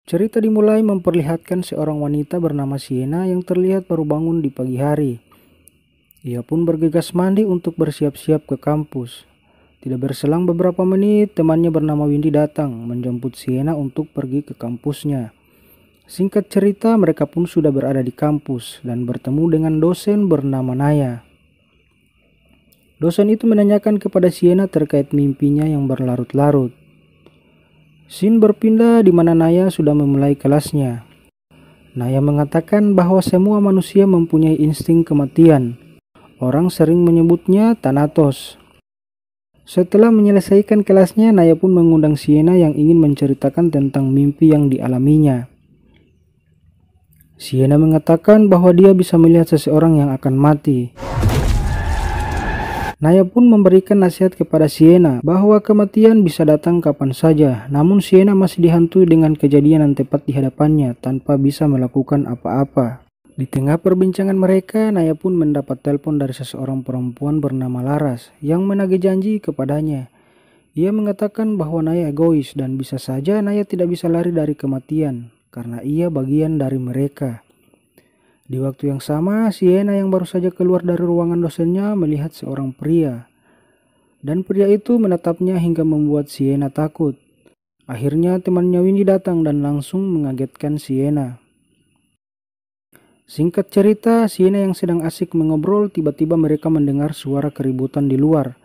Cerita dimulai memperlihatkan seorang wanita bernama Sienna yang terlihat baru bangun di pagi hari. Ia pun bergegas mandi untuk bersiap-siap ke kampus. Tidak berselang beberapa menit, temannya bernama Windy datang menjemput Sienna untuk pergi ke kampusnya. Singkat cerita, mereka pun sudah berada di kampus dan bertemu dengan dosen bernama Naya. Dosen itu menanyakan kepada Sienna terkait mimpinya yang berlarut-larut. Scene berpindah di mana Naya sudah memulai kelasnya. Naya mengatakan bahwa semua manusia mempunyai insting kematian. Orang sering menyebutnya Thanatos. Setelah menyelesaikan kelasnya, Naya pun mengundang Sienna yang ingin menceritakan tentang mimpi yang dialaminya. Sienna mengatakan bahwa dia bisa melihat seseorang yang akan mati. Naya pun memberikan nasihat kepada Sienna bahwa kematian bisa datang kapan saja, namun Sienna masih dihantui dengan kejadian yang tepat di hadapannya tanpa bisa melakukan apa-apa. Di tengah perbincangan mereka, Naya pun mendapat telepon dari seseorang perempuan bernama Laras yang menagih janji kepadanya. Ia mengatakan bahwa Naya egois dan bisa saja Naya tidak bisa lari dari kematian karena ia bagian dari mereka. Di waktu yang sama, Sienna yang baru saja keluar dari ruangan dosennya melihat seorang pria. Dan pria itu menatapnya hingga membuat Sienna takut. Akhirnya temannya Windy datang dan langsung mengagetkan Sienna. Singkat cerita, Sienna yang sedang asik mengobrol, tiba-tiba mereka mendengar suara keributan di luar.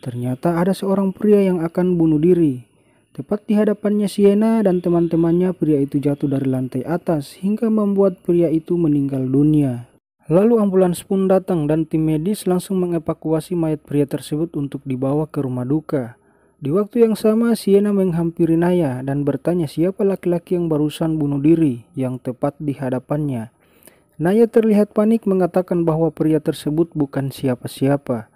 Ternyata ada seorang pria yang akan bunuh diri. Tepat di hadapannya Sienna dan teman-temannya, pria itu jatuh dari lantai atas hingga membuat pria itu meninggal dunia. Lalu ambulans pun datang dan tim medis langsung mengevakuasi mayat pria tersebut untuk dibawa ke rumah duka. Di waktu yang sama, Sienna menghampiri Naya dan bertanya siapa laki-laki yang barusan bunuh diri yang tepat di hadapannya. Naya terlihat panik mengatakan bahwa pria tersebut bukan siapa-siapa.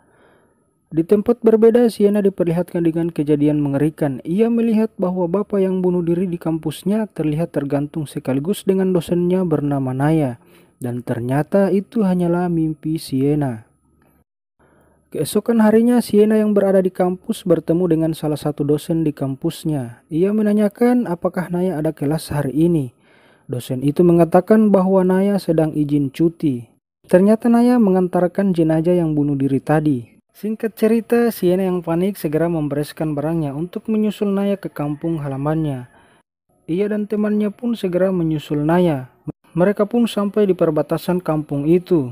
Di tempat berbeda, Sienna diperlihatkan dengan kejadian mengerikan. Ia melihat bahwa bapak yang bunuh diri di kampusnya terlihat tergantung sekaligus dengan dosennya bernama Naya. Dan ternyata itu hanyalah mimpi Sienna. Keesokan harinya, Sienna yang berada di kampus bertemu dengan salah satu dosen di kampusnya. Ia menanyakan apakah Naya ada kelas hari ini. Dosen itu mengatakan bahwa Naya sedang izin cuti. Ternyata Naya mengantarkan jenazah yang bunuh diri tadi. Singkat cerita, Sienna yang panik segera membereskan barangnya untuk menyusul Naya ke kampung halamannya. Ia dan temannya pun segera menyusul Naya. Mereka pun sampai di perbatasan kampung itu.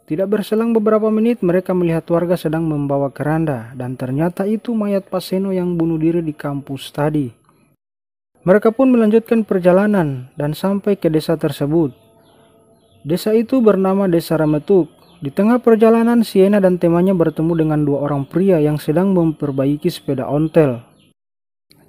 Tidak berselang beberapa menit, mereka melihat warga sedang membawa keranda, dan ternyata itu mayat Paseno yang bunuh diri di kampus tadi. Mereka pun melanjutkan perjalanan dan sampai ke desa tersebut. Desa itu bernama Desa Rametuk. Di tengah perjalanan, Sienna dan temannya bertemu dengan dua orang pria yang sedang memperbaiki sepeda ontel.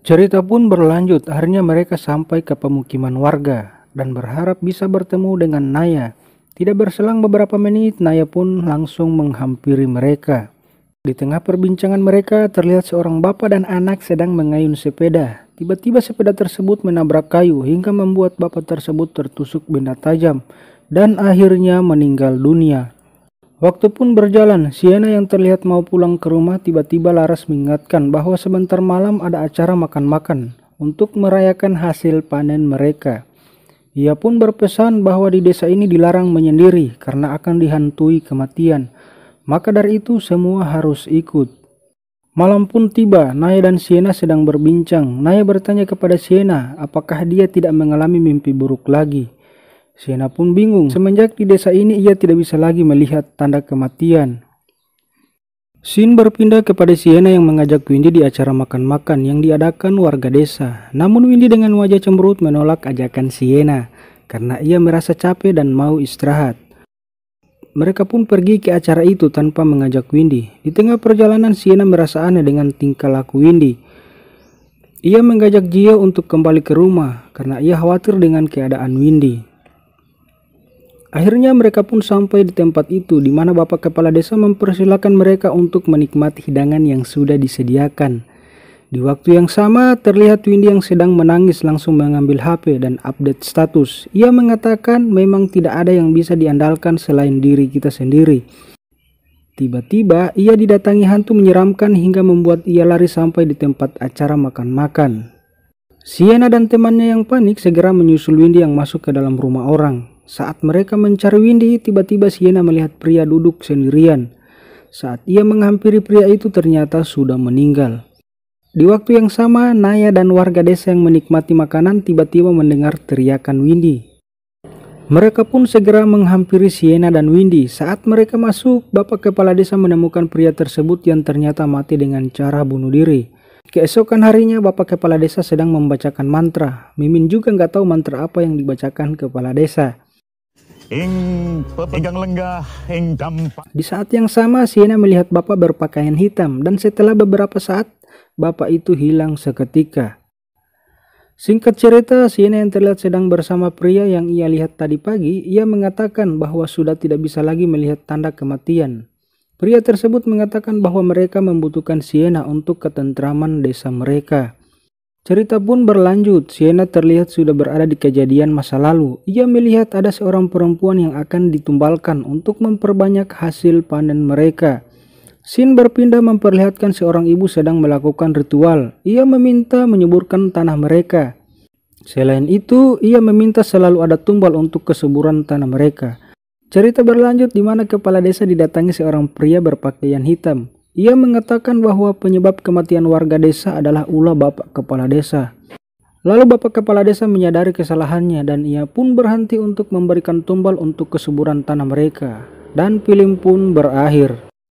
Cerita pun berlanjut, akhirnya mereka sampai ke pemukiman warga dan berharap bisa bertemu dengan Naya. Tidak berselang beberapa menit, Naya pun langsung menghampiri mereka. Di tengah perbincangan mereka, terlihat seorang bapak dan anak sedang mengayun sepeda. Tiba-tiba sepeda tersebut menabrak kayu hingga membuat bapak tersebut tertusuk benda tajam dan akhirnya meninggal dunia. Waktu pun berjalan, Sienna yang terlihat mau pulang ke rumah, tiba-tiba Laras mengingatkan bahwa sebentar malam ada acara makan-makan untuk merayakan hasil panen mereka. Ia pun berpesan bahwa di desa ini dilarang menyendiri karena akan dihantui kematian. Maka dari itu semua harus ikut. Malam pun tiba, Naya dan Sienna sedang berbincang. Naya bertanya kepada Sienna apakah dia tidak mengalami mimpi buruk lagi. Sienna pun bingung, semenjak di desa ini ia tidak bisa lagi melihat tanda kematian. Scene berpindah kepada Sienna yang mengajak Windy di acara makan-makan yang diadakan warga desa. Namun Windy dengan wajah cemberut menolak ajakan Sienna karena ia merasa capek dan mau istirahat. Mereka pun pergi ke acara itu tanpa mengajak Windy. Di tengah perjalanan, Sienna merasa aneh dengan tingkah laku Windy. Ia mengajak Gio untuk kembali ke rumah karena ia khawatir dengan keadaan Windy. Akhirnya mereka pun sampai di tempat itu di mana bapak kepala desa mempersilahkan mereka untuk menikmati hidangan yang sudah disediakan. Di waktu yang sama terlihat Windy yang sedang menangis langsung mengambil HP dan update status. Ia mengatakan memang tidak ada yang bisa diandalkan selain diri kita sendiri. Tiba-tiba ia didatangi hantu menyeramkan hingga membuat ia lari sampai di tempat acara makan-makan. Siena dan temannya yang panik segera menyusul Windy yang masuk ke dalam rumah orang. Saat mereka mencari Windy, tiba-tiba Siena melihat pria duduk sendirian. Saat ia menghampiri pria itu ternyata sudah meninggal. Di waktu yang sama, Naya dan warga desa yang menikmati makanan tiba-tiba mendengar teriakan Windy. Mereka pun segera menghampiri Siena dan Windy. Saat mereka masuk, Bapak Kepala Desa menemukan pria tersebut yang ternyata mati dengan cara bunuh diri. Keesokan harinya Bapak Kepala Desa sedang membacakan mantra. Mimin juga nggak tahu mantra apa yang dibacakan Kepala Desa. Di saat yang sama Siena melihat Bapak berpakaian hitam dan setelah beberapa saat Bapak itu hilang seketika. Singkat cerita, Siena yang terlihat sedang bersama pria yang ia lihat tadi pagi, ia mengatakan bahwa sudah tidak bisa lagi melihat tanda kematian. Pria tersebut mengatakan bahwa mereka membutuhkan Siena untuk ketentraman desa mereka. Cerita pun berlanjut, Siena terlihat sudah berada di kejadian masa lalu. Ia melihat ada seorang perempuan yang akan ditumbalkan untuk memperbanyak hasil panen mereka. Scene berpindah memperlihatkan seorang ibu sedang melakukan ritual. Ia meminta menyuburkan tanah mereka. Selain itu, ia meminta selalu ada tumbal untuk kesuburan tanah mereka. Cerita berlanjut di mana kepala desa didatangi seorang pria berpakaian hitam. Ia mengatakan bahwa penyebab kematian warga desa adalah ulah Bapak Kepala Desa. Lalu Bapak Kepala Desa menyadari kesalahannya dan ia pun berhenti untuk memberikan tumbal untuk kesuburan tanah mereka. Dan film pun berakhir.